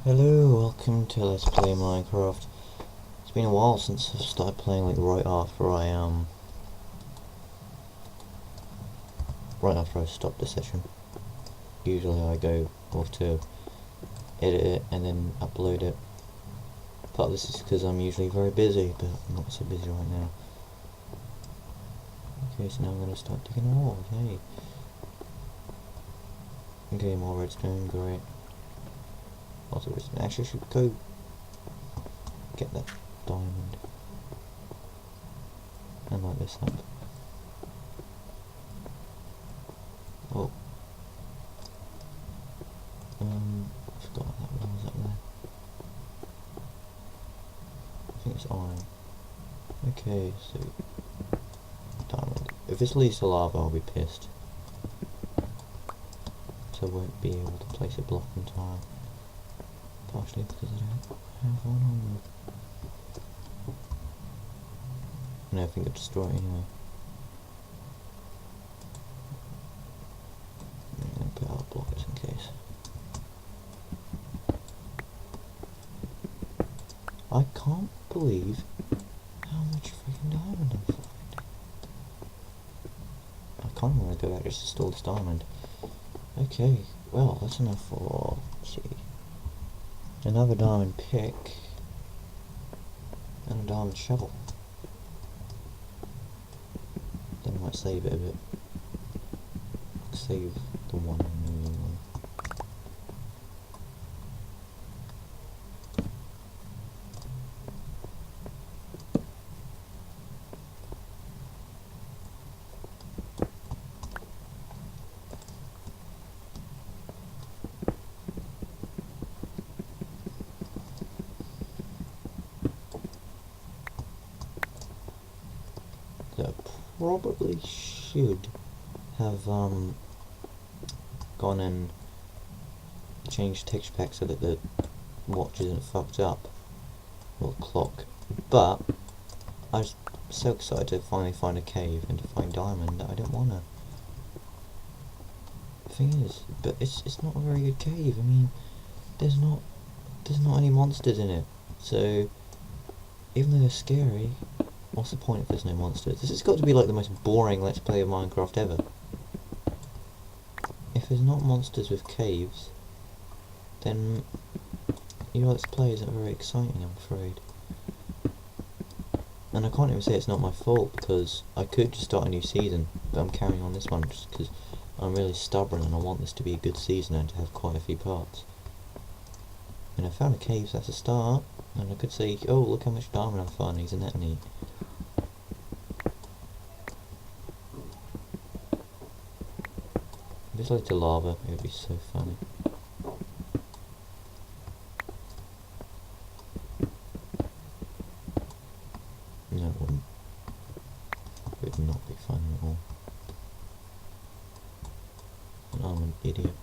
Hello, welcome to Let's Play Minecraft. It's been a while since I've started playing, like right after I stopped the session. Usually I go off to edit it and then upload it. Part of this is because I'm usually very busy, but I'm not so busy right now. Okay, so now I'm gonna start digging ore, yay. Okay, more redstone, great. Lots of redstone. Actually I should go get that diamond and light this up. Oh. I forgot that one was up there. I think it's iron. Okay, so diamond. If this leads to lava, I'll be pissed. So I won't be able to place a block in time. Partially because I don't have one on me. And I think I'll destroy it anyway. I'm going to put out blocks in case. I can't believe how much freaking diamond I've found. I kind of want to go back just to store this diamond. Okay, well, that's enough for, let's see, another diamond pick and a diamond shovel. Then I might save it a bit. Save the 1 million one. So I probably should have gone and changed texture pack so that the watch isn't fucked up, or clock, but I was so excited to finally find a cave and to find diamond that I don't wanna. The thing is, but it's not a very good cave. I mean, there's not any monsters in it, so even though they're scary, what's the point if there's no monsters? This has got to be like the most boring Let's Play of Minecraft ever. If there's not monsters with caves, then your Let's Play isn't very exciting, I'm afraid. And I can't even say it's not my fault, because I could just start a new season, but I'm carrying on this one just because I'm really stubborn and I want this to be a good season and to have quite a few parts. And I found a cave, so that's a start, and I could say, oh, look how much diamond I'm finding, isn't that neat? If this led to lava, it would be so funny. No, it wouldn't. It would not be funny at all. And I'm an idiot.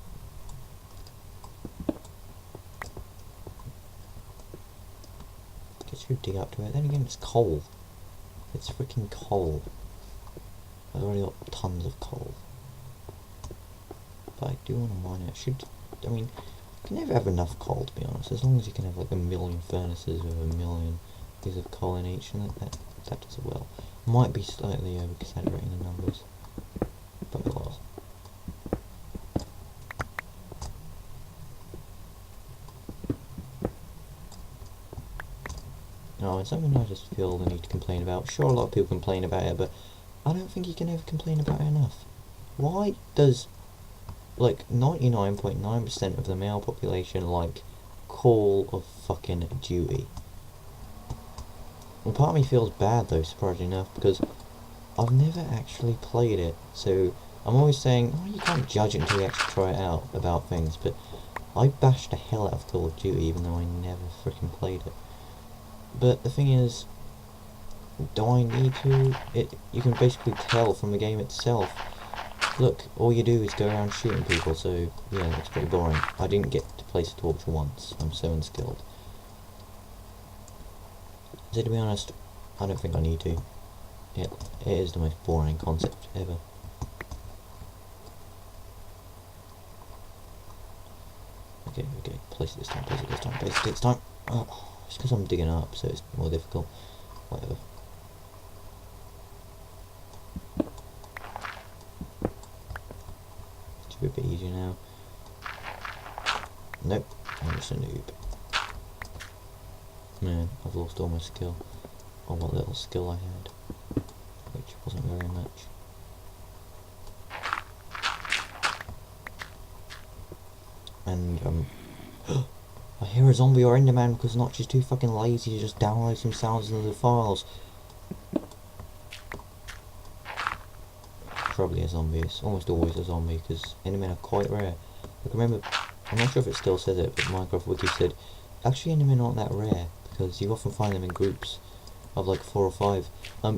Guess you dig up to it. Then again, it's coal. It's freaking coal. I've already got tons of coal. But I do want to mine it. I mean, you can never have enough coal, to be honest. As long as you can have like 1,000,000 furnaces with 1,000,000 pieces of coal in each, and that does it well. Might be slightly over-exaggerating the numbers, but it was. Oh, and something I just feel the need to complain about. Sure, a lot of people complain about it, but I don't think you can ever complain about it enough. Why does, like, 99.9% of the male population like Call of fucking Duty? And part of me feels bad though, surprisingly enough, because I've never actually played it, so I'm always saying, oh, you can't judge it until you actually try it out about things, but I bashed the hell out of Call of Duty even though I never freaking played it. But the thing is, do I need to? You can basically tell from the game itself. Look, all you do is go around shooting people, so yeah, it's pretty boring. I didn't get to place a torch once, I'm so unskilled. So to be honest, I don't think I need to. It is the most boring concept ever. Okay, place it this time, place it this time, place it this time. Oh, it's because I'm digging up, so it's more difficult. Whatever. It's a bit easier now. Nope, I'm just a noob. Man, I've lost all my skill. All what little skill I had. Which wasn't very much. And, I hear a zombie or Enderman because Notch is too fucking lazy to just download some sounds into the files. Probably a zombie. It's almost always a zombie because Endermen are quite rare. Like, remember, I'm not sure if it still says it, but Minecraft Wiki said actually Endermen aren't that rare because you often find them in groups of like 4 or 5.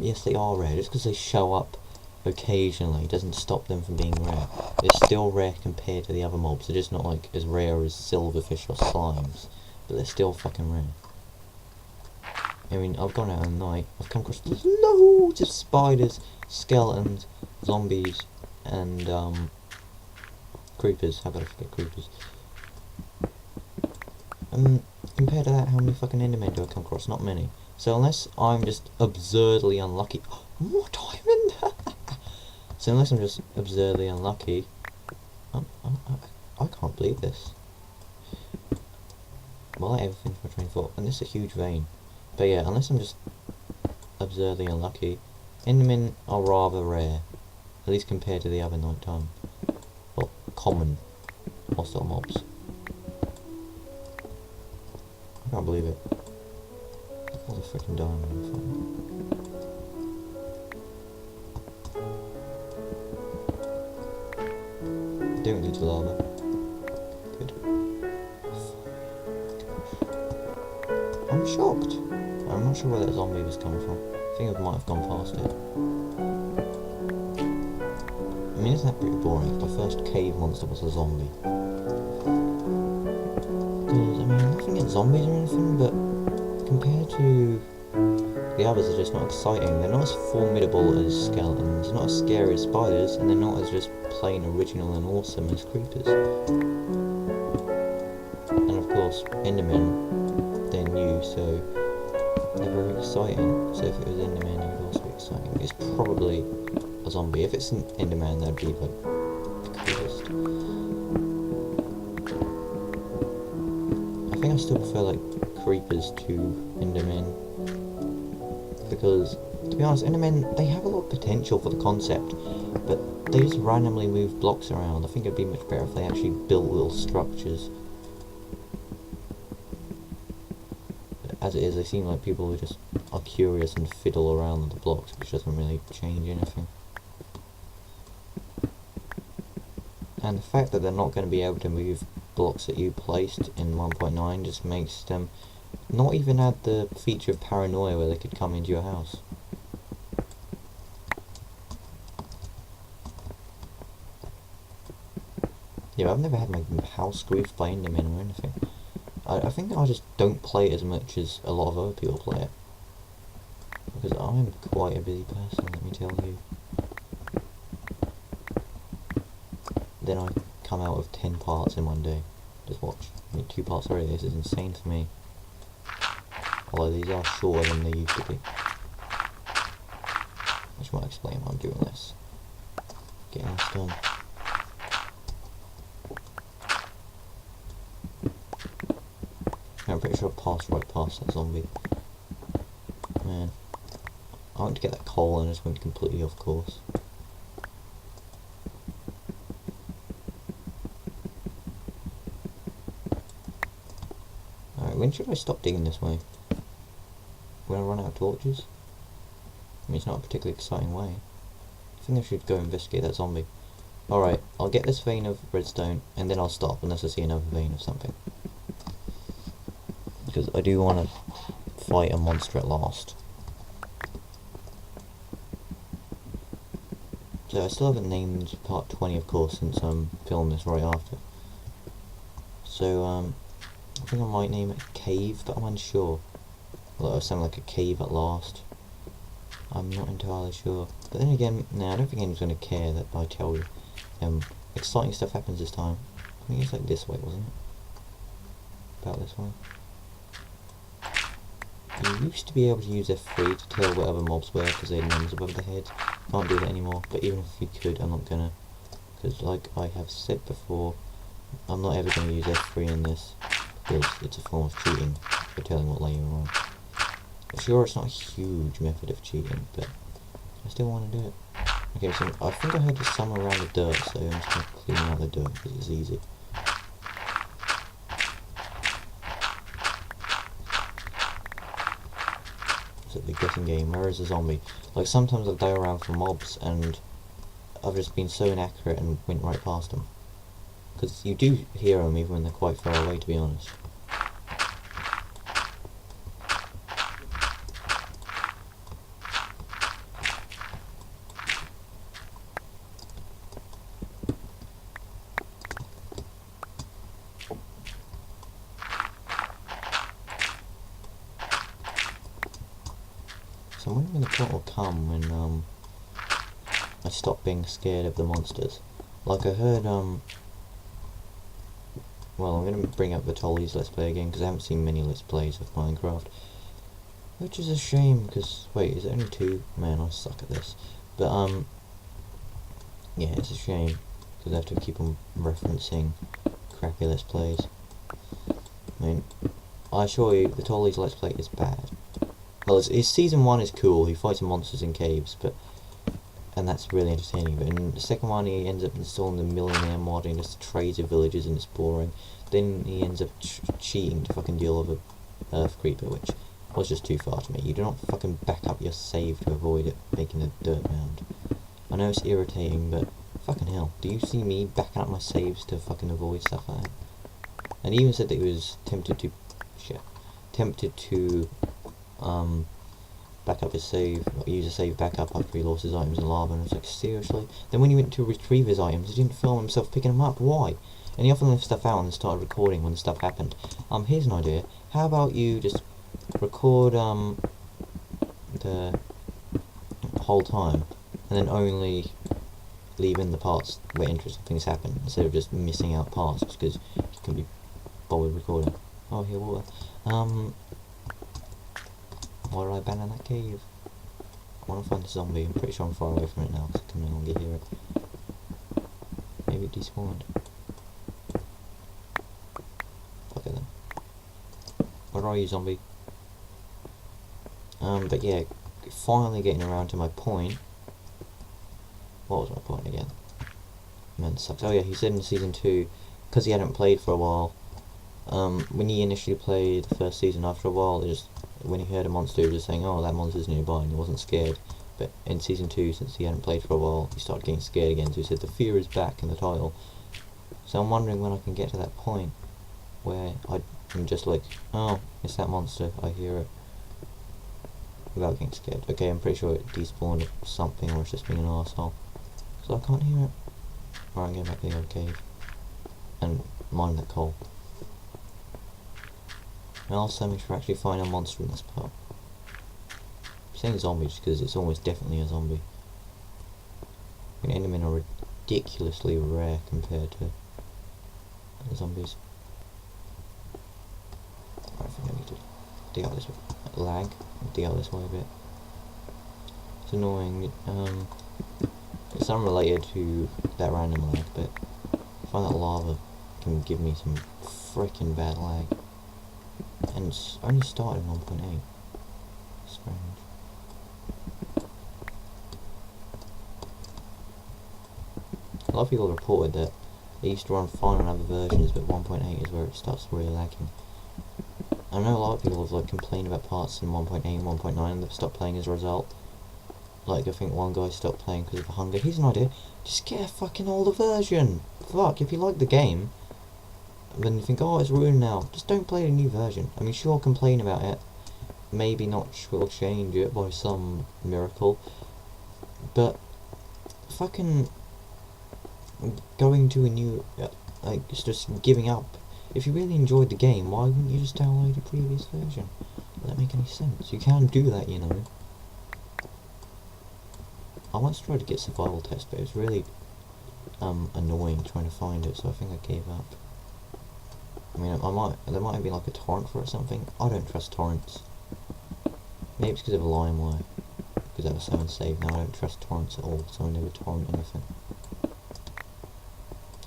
Yes, they are rare. Just because they show up occasionally doesn't stop them from being rare. They're still rare compared to the other mobs. They're just not like as rare as silverfish or slimes, but they're still fucking rare. I mean, I've gone out at night, I've come across loads of spiders, skeletons, zombies, and creepers. How could I forget creepers? Compared to that, how many fucking Endermen do I come across? Not many. So unless I'm just absurdly unlucky, more diamond. So unless I'm just absurdly unlucky, I can't believe this. Will I ever finish my train of thought? And this is a huge vein. But yeah, unless I'm just absurdly unlucky, Endermen are rather rare, at least compared to the other nighttime, well, common hostile mobs. I can't believe it. All the freaking diamond. Don't need to lava. Good. I'm shocked. I'm not sure where that zombie was coming from. I think I might have gone past it. I mean, isn't that pretty boring? The first cave monster was a zombie. Because, I mean, nothing against zombies or anything, but compared to the others, are just not exciting. They're not as formidable as skeletons, not as scary as spiders, and they're not as just plain original and awesome as creepers. And of course, Endermen, they're new, so they're very exciting. So if it was Enderman, it would also be exciting. It's probably a zombie. If it's an Enderman, that'd be like the coolest. I think I still prefer like creepers to Endermen, because to be honest, Endermen, they have a lot of potential for the concept, but they just randomly move blocks around. I think it'd be much better if they actually built little structures. As it is, they seem like people who just are curious and fiddle around with the blocks, which doesn't really change anything. And the fact that they're not going to be able to move blocks that you placed in 1.9 just makes them not even add the feature of paranoia where they could come into your house. Yeah, I've never had my house spoofed by Endermen or anything. I think I just don't play it as much as a lot of other people play it. Because I'm quite a busy person, let me tell you. Then I come out with 10 parts in one day. Just watch. I mean, 2 parts already, this is insane for me. Although these are shorter than they used to be. Which might explain why I'm doing this. Getting this done. I'm pretty sure I passed right past that zombie. Man. I went to get that coal and I just went completely off course. Alright, when should I stop digging this way? When I run out of torches? I mean, it's not a particularly exciting way. I think I should go investigate that zombie. Alright, I'll get this vein of redstone and then I'll stop unless I see another vein of something. Because I do want to fight a monster at last. So I still haven't named part 20, of course, since I'm filming this right after. So I think I might name it Cave, but I'm unsure. Well, it'll sound like a cave at last. I'm not entirely sure. But then again, nah, I don't think anyone's going to care that I tell you. Exciting stuff happens this time. I think it's like this way, wasn't it? about this one. You used to be able to use F3 to tell where other mobs were because they had names above their heads. Can't do that anymore, but even if you could, I'm not gonna. Because like I have said before, I'm not ever going to use F3 in this because it's a form of cheating for telling what layer you're on. Sure, it's not a huge method of cheating, but I still want to do it. Okay, so I think I heard there's some around the dirt, so I'm just going to clean out the dirt because it's easy. It's like the guessing game. Where is the zombie? Like sometimes I'll go around for mobs and I've just been so inaccurate and went right past them. Because you do hear them even when they're quite far away, to be honest. So I'm wondering when the point will come when I stop being scared of the monsters. Like I heard well, I'm going to bring up Vitoli's Let's Play again because I haven't seen many Let's Plays of Minecraft, which is a shame because wait, is it only 2? Man, I suck at this. But yeah, it's a shame because I have to keep on referencing crappy Let's Plays. I mean, I assure you, Vitoli's Let's Play is bad. Well, his season 1 is cool. He fights monsters in caves, and that's really entertaining. But in the second one, he ends up installing the Millionaire mod and just trades of villages, and it's boring. Then he ends up cheating to fucking deal with a Earth Creeper, which was just too far to me. You do not fucking back up your save to avoid it making a dirt mound. I know it's irritating, but fucking hell, do you see me backing up my saves to fucking avoid stuff like that? And he even said that he was tempted to back up his save, or use a save backup after he lost his items in lava, and I was like, seriously? Then when he went to retrieve his items, he didn't film himself picking them up. Why? And he often left stuff out and started recording when the stuff happened. Here's an idea. How about you just record the whole time, and then only leave in the parts where interesting things happen, instead of just missing out parts because you can be bothered recording. Oh, here, water. Why did I abandon that cave? I want to find the zombie. I'm pretty sure I'm far away from it now because I can no longer hear it. Maybe it despawned. Fuck it then. Where are you, zombie? But yeah, finally getting around to my point. What was my point again? Man, it sucks. Oh yeah, he said in season 2, because he hadn't played for a while, when he initially played the first season, after a while, when he heard a monster, he was just saying, oh, that monster's nearby, and he wasn't scared. But in season 2, since he hadn't played for a while, he started getting scared again, so he said the fear is back in the title. So I'm wondering when I can get to that point where I'm just like, oh, it's that monster, I hear it, without getting scared. Okay, I'm pretty sure it despawned something, or it's just being an arsehole, so I can't hear it. Alright, I'm going back to the old cave, and mine that coal. And also make sure I actually find a monster in this part. I'm saying zombies because it's almost definitely a zombie. I mean, Endermen are ridiculously rare compared to zombies. I think I need to dig out this way. Lag. Dig out this way a bit. It's annoying. It's unrelated to that random lag, but I find that lava can give me some freaking bad lag. And it's only started in 1.8. Strange. A lot of people reported that it used to run fine on other versions, but 1.8 is where it starts really lagging. I know a lot of people have like complained about parts in 1.8 and 1.9 and they've stopped playing as a result. Like I think one guy stopped playing because of hunger. Here's an idea. Just get a fucking older version. Fuck, if you like the game, then you think, oh, it's ruined now, just don't play the new version. I mean, sure, complain about it, maybe not will change it by some miracle, but fucking going to a new, like, it's just giving up. If you really enjoyed the game, why wouldn't you just download the previous version? Does that make any sense? You can do that, you know. I once tried to get survival test, but it was really annoying trying to find it, so I think I gave up. I mean, there might have been like a torrent for it or something. I don't trust torrents. Maybe it's because of LimeWire. Because that was so unsafe. Now I don't trust torrents at all, so I never torrent anything.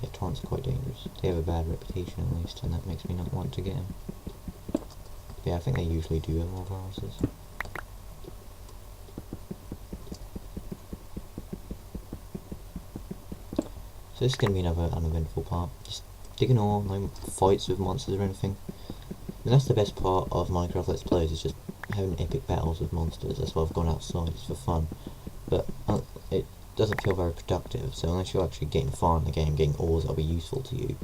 Yeah, torrents are quite dangerous. They have a bad reputation at least, and that makes me not want to get them. Yeah, I think they usually do have more viruses. So this is going to be another uneventful part. Just digging ore, no fights with monsters or anything. And that's the best part of Minecraft Let's Plays, is just having epic battles with monsters. That's why I've gone outside, it's for fun. But it doesn't feel very productive, so unless you're actually getting far in the game, getting ores that'll be useful to you,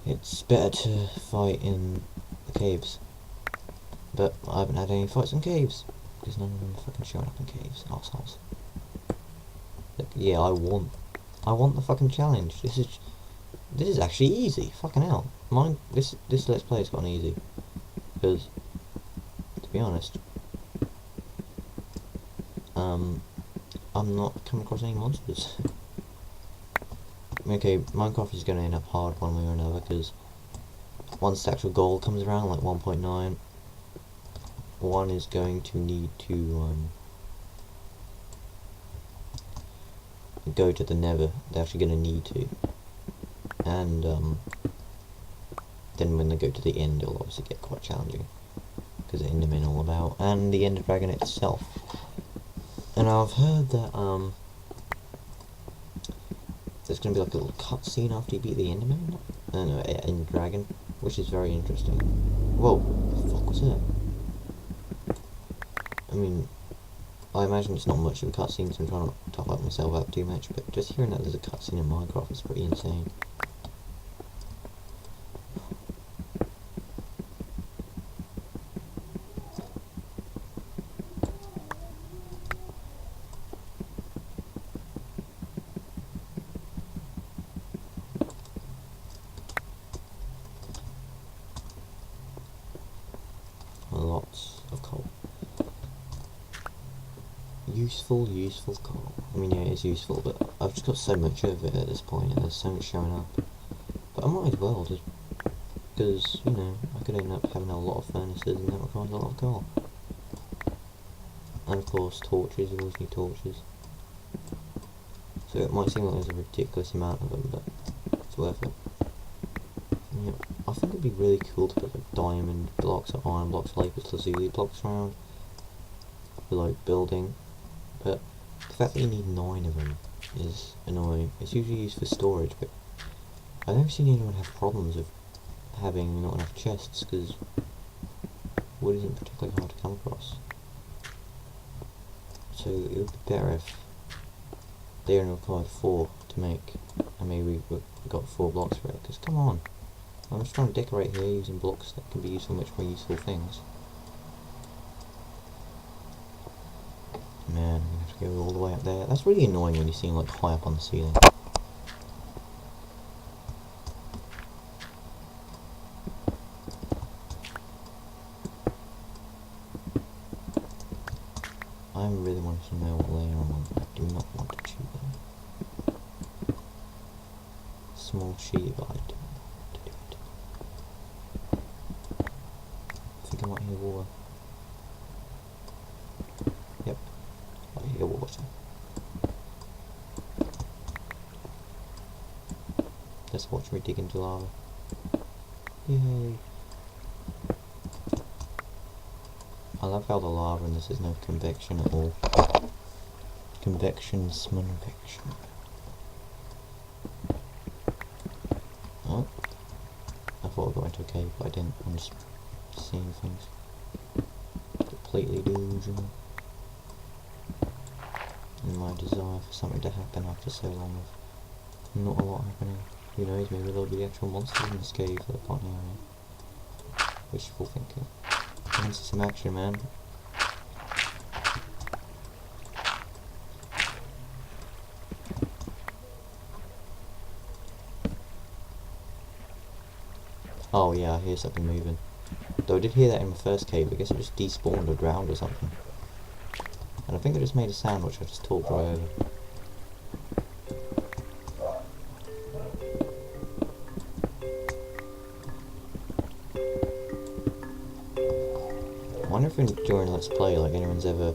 it's better to fight in the caves. But I haven't had any fights in caves, because none of them are fucking showing up in caves, arseholes. Look, yeah, I want the fucking challenge. This is actually easy. Fucking hell. This Let's Play has gotten easy. Because, to be honest, I'm not coming across any monsters. Okay, Minecraft is going to end up hard one way or another, because once the actual goal comes around, like 1.9, one is going to need to go to the Nether. They're actually going to need to, and then when they go to the end, it'll obviously get quite challenging, because the Endermen all about, and the Ender Dragon itself. And I've heard that there's going to be like a little cutscene after you beat the Enderman, Ender Dragon, which is very interesting. Whoa, what the fuck was that? I mean, I imagine it's not much of a cutscene, so I'm trying not to talk about myself out too much, but just hearing that there's a cutscene in Minecraft is pretty insane. Lots of coal. Useful coal. I mean, yeah, it's useful, but I've just got so much of it at this point, and there's so much showing up. But I might as well, just because, you know, I could end up having a lot of furnaces, and that requires a lot of coal. And of course, torches, you always need torches. So it might seem like there's a ridiculous amount of them, but it's worth it. Yeah, I think it'd be really cool to put like diamond blocks or iron blocks, lapis lazuli blocks around for like building, but the fact that you need 9 of them is annoying. It's usually used for storage, but I've never seen anyone have problems with having not enough chests, because wood isn't particularly hard to come across. So it would be better if they only required 4 to make, and maybe we got 4 blocks for it, because come on. I'm just trying to decorate here using blocks that can be used for much more useful things. Man, I'm gonna have to go all the way up there. That's really annoying when you see them like high up on the ceiling. I really wanted to know what layer I'm on. I do not want to cheat them. Small sheet, but I do not want to do it. I think I might hear water. Yep, I hear water. Just watch me dig into lava. Yay! I love how the lava in this is no convection at all. Convection, smunvection. Oh, I thought I'd go into a cave, but I didn't. I'm just seeing things. Completely delusional. And my desire for something to happen after so long of not a lot happening. Who knows, maybe there'll be actual monsters in this cave that I can't hear any. Wishful thinking. I want to see some action, man. Oh yeah, I hear something moving. Though I did hear that in the first cave, I guess it just despawned or drowned or something. And I think it just made a sound which I just talked right over. I wonder if during Let's Play, like, anyone's ever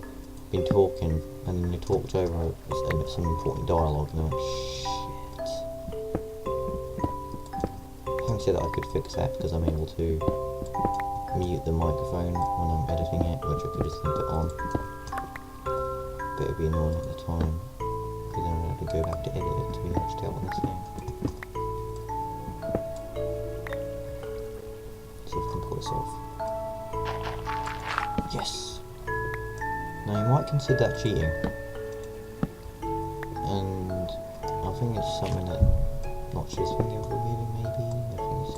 been talking and then they talked over some important dialogue and they're like, shit. I can say that I could fix that because I'm able to mute the microphone when I'm editing it, which I could just leave it on. But it'd be annoying at the time because then I'd have to go back to edit it to actually tell what I'm saying. See if I can pull this off. Yes! Now you might consider that cheating. And I think it's something that Notch's thinking of removing maybe. I think it's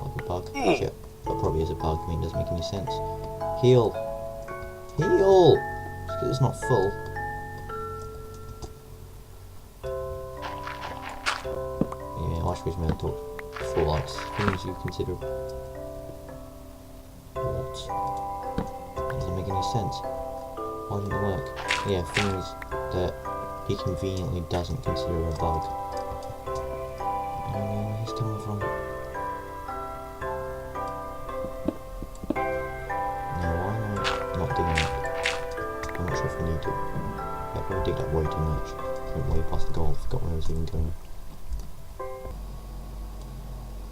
like a bug. Shit. That probably is a bug, I mean it doesn't make any sense. Heal! Heal! Just 'cause it's not full. Yeah, I should be meant to talk before, like, things you consider. What? That doesn't make any sense. Why didn't it work? Yeah, things that he conveniently doesn't consider a bug. I don't know where he's coming from. Now, why am I not digging up? I'm not sure if I need to. Yeah, I probably digged up way too much. Went way past the goal, forgot where I was even going.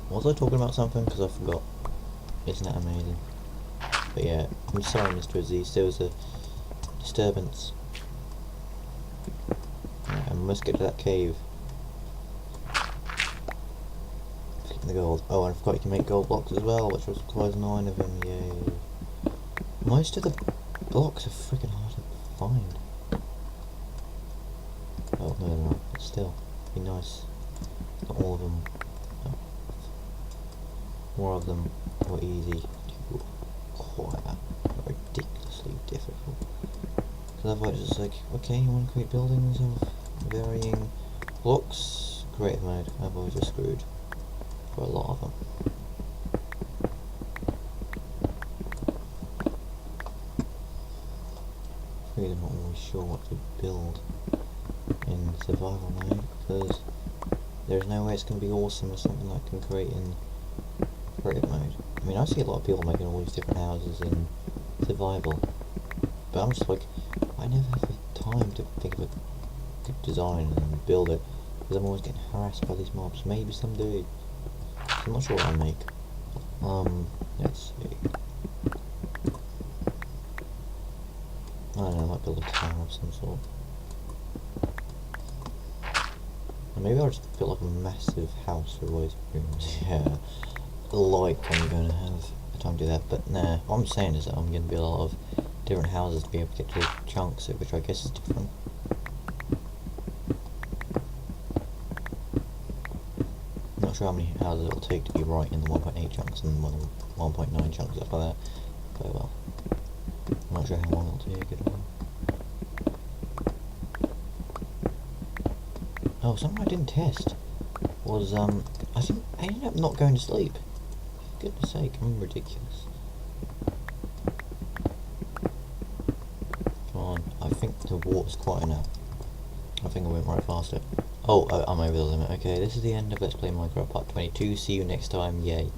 Was I talking about something? Because I forgot. Isn't that amazing? But yeah, I'm sorry, Mr. Aziz, there was a disturbance. Right, I must get to that cave. Flipping the gold. Oh, and I forgot you can make gold blocks as well, which requires 9 of them, yay. Most of the blocks are freaking hard to find. Oh, no, they're not, but still, be nice. Not all of them. No. More of them were easy to acquire. Ridiculously difficult. Because otherwise it's like, okay, you want to create buildings of varying blocks? Creative mode. Otherwise you're screwed. For a lot of them. Really not always sure what to build in survival mode, because there's no way it's going to be awesome as something I can create in creative mode. I mean, I see a lot of people making all these different houses in survival, but I'm just like, I never have the time to think of a good design and build it, because I'm always getting harassed by these mobs. Maybe someday. So I'm not sure what I make. Let's see. I don't know, I might build a tower of some sort. Or maybe I'll just build like a massive house with loads of rooms. Yeah, like I'm going to have the time to do that, but nah, what I'm saying is that I'm going to build a lot of different houses to be able to get to chunks, which I guess is different. I'm not sure how many houses it'll take to be right in the 1.8 chunks and 1.9 chunks after that, but well, I'm not sure how long it'll take at all. Oh, something I didn't test was, I think I ended up not going to sleep. For goodness sake, I'm ridiculous. Come on, I think the water's quite enough. I think I went right faster. Oh, I'm over the limit. Okay, this is the end of Let's Play Minecraft Part 22. See you next time. Yay.